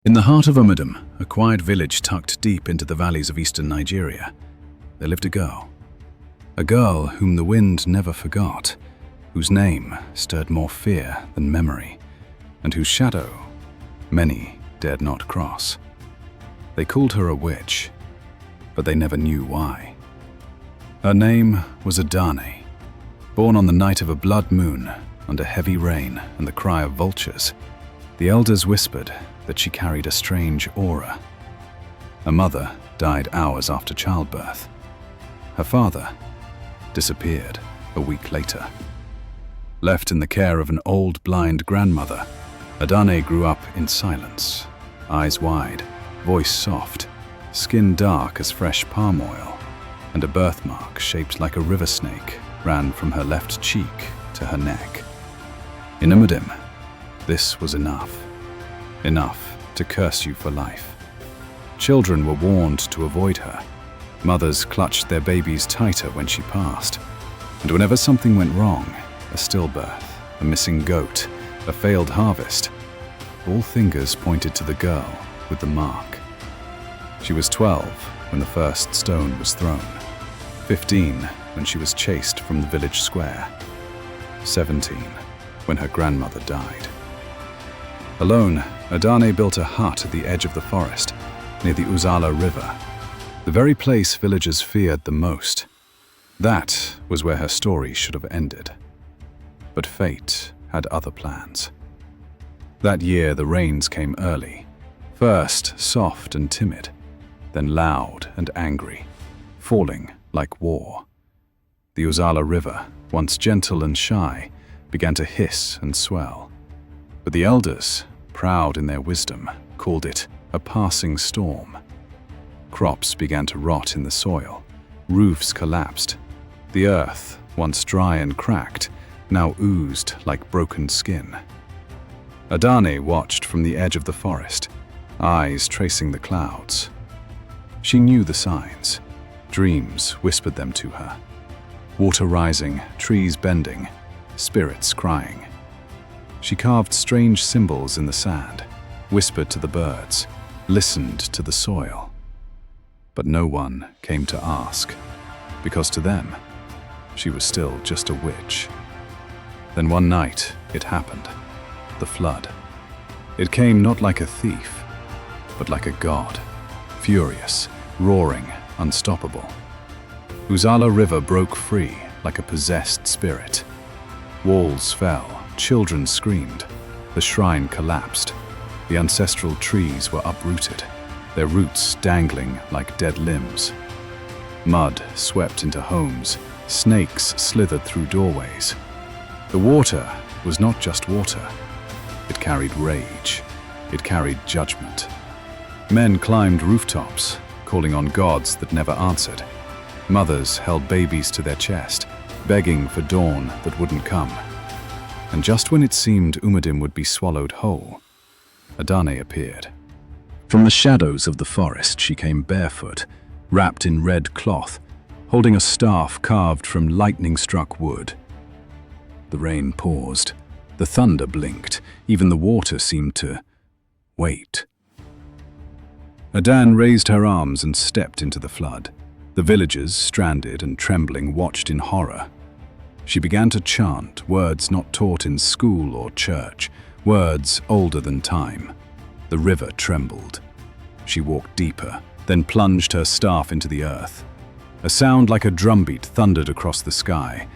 In the heart of Umudim, a quiet village tucked deep into the valleys of eastern Nigeria, there lived a girl whom the wind never forgot, whose name stirred more fear than memory, and whose shadow many dared not cross. They called her a witch, but they never knew why. Her name was Adanne. Born on the night of a blood moon, under heavy rain and the cry of vultures, the elders whispered that she carried a strange aura. Her mother died hours after childbirth. Her father disappeared a week later. Left in the care of an old blind grandmother, Adanne grew up in silence, eyes wide, voice soft, skin dark as fresh palm oil, and a birthmark shaped like a river snake ran from her left cheek to her neck. In Umudim, this was enough to curse you for life. Children were warned to avoid her. Mothers clutched their babies tighter when she passed. And whenever something went wrong, a stillbirth, a missing goat, a failed harvest, all fingers pointed to the girl with the mark. She was 12 when the first stone was thrown, 15 when she was chased from the village square, 17 when her grandmother died. Alone, Adanne built a hut at the edge of the forest, near the Uzala River, the very place villagers feared the most. That was where her story should have ended. But fate had other plans. That year, the rains came early, first soft and timid, then loud and angry, falling like war. The Uzala River, once gentle and shy, began to hiss and swell. But the elders, proud in their wisdom, called it a passing storm. Crops began to rot in the soil, roofs collapsed. The earth, once dry and cracked, now oozed like broken skin. Adanne watched from the edge of the forest, eyes tracing the clouds. She knew the signs. Dreams whispered them to her. Water rising, trees bending, spirits crying. She carved strange symbols in the sand, whispered to the birds, listened to the soil. But no one came to ask, because to them, she was still just a witch. Then one night, it happened. The flood. It came not like a thief, but like a god, furious, roaring, unstoppable. Uzala River broke free like a possessed spirit. Walls fell, children screamed, the shrine collapsed. The ancestral trees were uprooted, their roots dangling like dead limbs. Mud swept into homes, snakes slithered through doorways. The water was not just water. It carried rage. It carried judgment. Men climbed rooftops, calling on gods that never answered. Mothers held babies to their chest, begging for dawn that wouldn't come. And just when it seemed Umudim would be swallowed whole, Adanne appeared. From the shadows of the forest she came barefoot, wrapped in red cloth, holding a staff carved from lightning-struck wood. The rain paused, the thunder blinked, even the water seemed to wait. Adanne raised her arms and stepped into the flood. The villagers, stranded and trembling, watched in horror. She began to chant words not taught in school or church, words older than time. The river trembled. She walked deeper, then plunged her staff into the earth. A sound like a drumbeat thundered across the sky,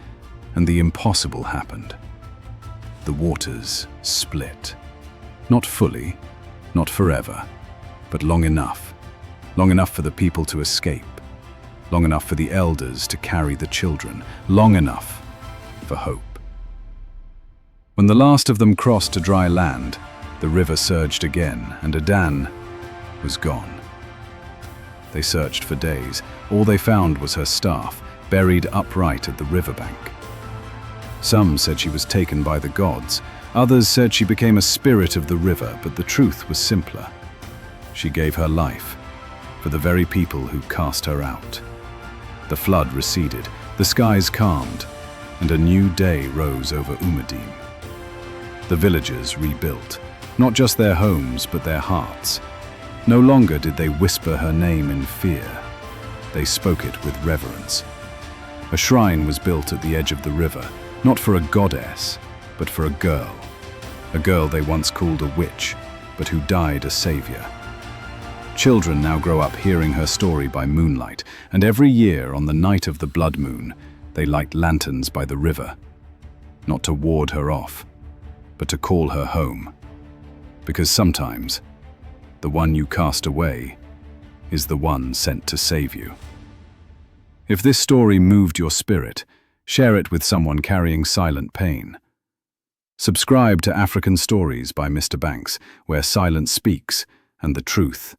and the impossible happened. The waters split. Not fully, not forever, but long enough for the people to escape, long enough for the elders to carry the children, long enough for hope. When the last of them crossed to dry land, the river surged again, and Adanne was gone. They searched for days. All they found was her staff, buried upright at the riverbank. Some said she was taken by the gods. Others said she became a spirit of the river, but the truth was simpler. She gave her life for the very people who cast her out. The flood receded, the skies calmed, and a new day rose over Umudim. The villagers rebuilt, Not just their homes, but their hearts. No longer did they whisper her name in fear. They spoke it with reverence. A shrine was built at the edge of the river, not for a goddess, but for a girl. A girl they once called a witch, but who died a savior. Children now grow up hearing her story by moonlight, and every year on the night of the blood moon, they light lanterns by the river, not to ward her off, but to call her home. Because sometimes, the one you cast away is the one sent to save you. If this story moved your spirit, share it with someone carrying silent pain. Subscribe to African Stories by Mr. Banks, where silence speaks and the truth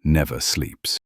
never sleeps.